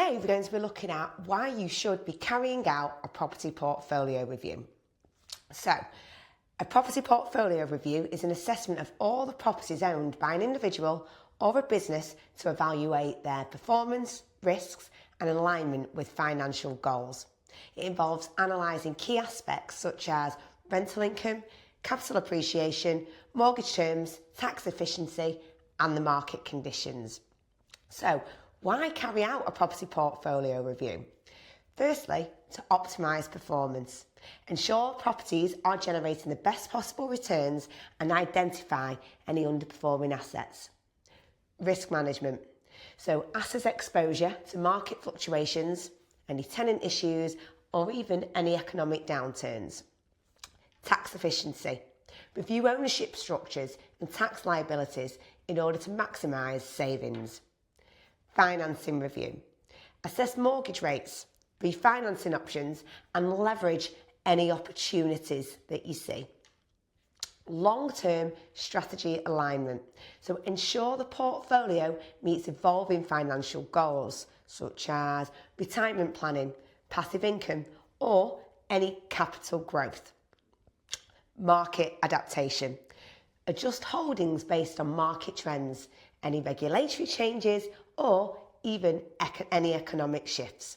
Today we're going to be looking at why you should be carrying out a property portfolio review. So, a property portfolio review is an assessment of all the properties owned by an individual or a business to evaluate their performance, risks and alignment with financial goals. It involves analysing key aspects such as rental income, capital appreciation, mortgage terms, tax efficiency and the market conditions. So, why carry out a property portfolio review? Firstly, to optimise performance. Ensure properties are generating the best possible returns and identify any underperforming assets. Risk management. So, assess exposure to market fluctuations, any tenant issues or even any economic downturns. Tax efficiency. Review ownership structures and tax liabilities in order to maximise savings. Financing review. Assess mortgage rates, refinancing options and leverage any opportunities that you see. Long-term strategy alignment. So ensure the portfolio meets evolving financial goals such as retirement planning, passive income or any capital growth. Market adaptation. Adjust holdings based on market trends, any regulatory changes or even any economic shifts.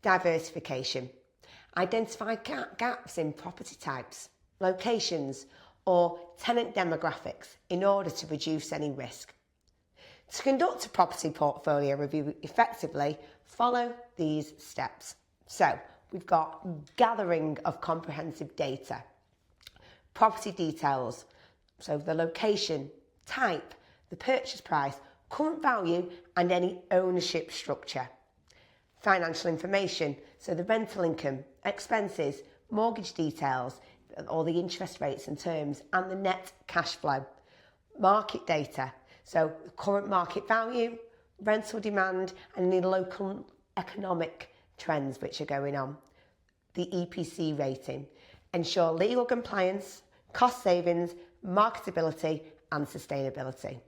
Diversification. Identify gaps in property types, locations or tenant demographics in order to reduce any risk. To conduct a property portfolio review effectively, follow these steps. So, we've got gathering of comprehensive data, property details, so the location, type, the purchase price, current value and any ownership structure. Financial information, so the rental income, expenses, mortgage details, all the interest rates and terms and the net cash flow. Market data, so the current market value, rental demand and any local economic trends which are going on. The EPC rating. Ensure legal compliance, cost savings, marketability and sustainability.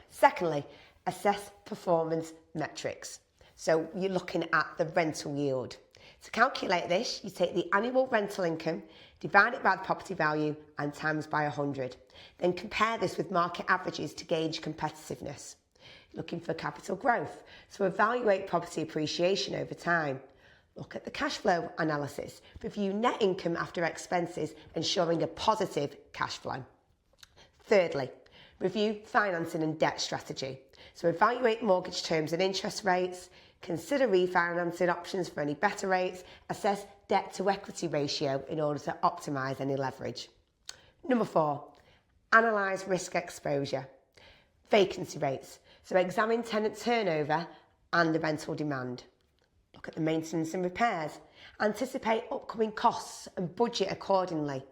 Secondly, assess performance metrics. So you're looking at the rental yield. To calculate this, you take the annual rental income, divide it by the property value and times by 100. Then compare this with market averages to gauge competitiveness. Looking for capital growth, so evaluate property appreciation over time. Look at the cash flow analysis. Review net income after expenses, ensuring a positive cash flow. Thirdly, review financing and debt strategy. So evaluate mortgage terms and interest rates, consider refinancing options for any better rates, assess debt to equity ratio in order to optimise any leverage. Number 4, analyse risk exposure. Vacancy rates. So examine tenant turnover and the rental demand. Look at the maintenance and repairs. Anticipate upcoming costs and budget accordingly.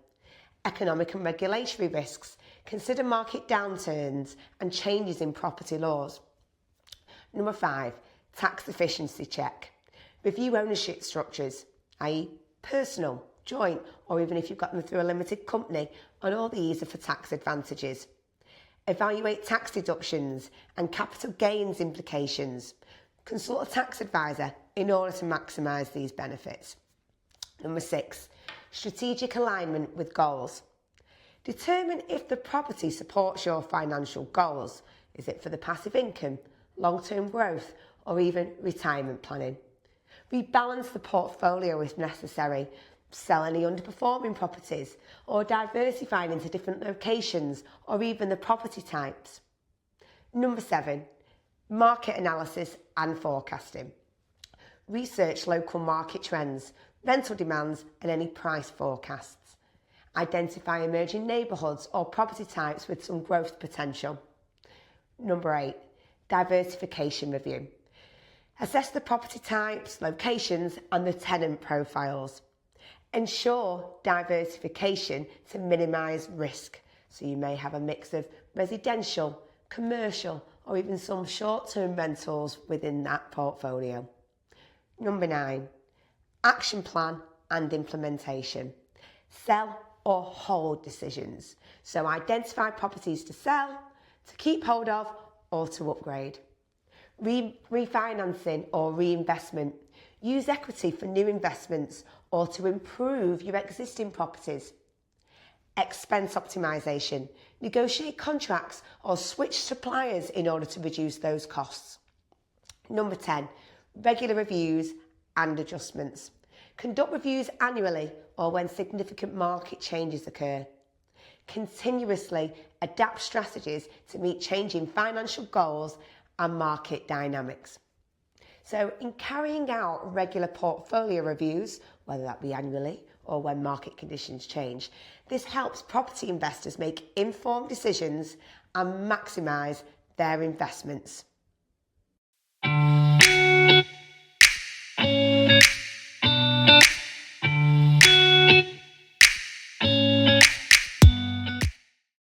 Economic and regulatory risks. Consider market downturns and changes in property laws. Number 5, tax efficiency check. Review ownership structures, i.e. personal, joint, or even if you've got them through a limited company, and all these are for tax advantages. Evaluate tax deductions and capital gains implications. Consult a tax advisor in order to maximise these benefits. Number 6, strategic alignment with goals. Determine if the property supports your financial goals. Is it for the passive income, long-term growth, or even retirement planning? Rebalance the portfolio if necessary. Sell any underperforming properties or diversify into different locations or even the property types. Number 7, market analysis and forecasting. Research local market trends, rental demands and any price forecasts. Identify emerging neighbourhoods or property types with some growth potential. Number 8, diversification review. Assess the property types, locations and the tenant profiles. Ensure diversification to minimise risk. So you may have a mix of residential, commercial or even some short-term rentals within that portfolio. Number 9, action plan and implementation. Sell or hold decisions. So identify properties to sell, to keep hold of or to upgrade. refinancing or reinvestment. Use equity for new investments or to improve your existing properties. Expense optimisation. Negotiate contracts or switch suppliers in order to reduce those costs. Number 10, regular reviews and adjustments. Conduct reviews annually or when significant market changes occur. Continuously adapt strategies to meet changing financial goals and market dynamics. So in carrying out regular portfolio reviews, whether that be annually or when market conditions change, this helps property investors make informed decisions and maximise their investments.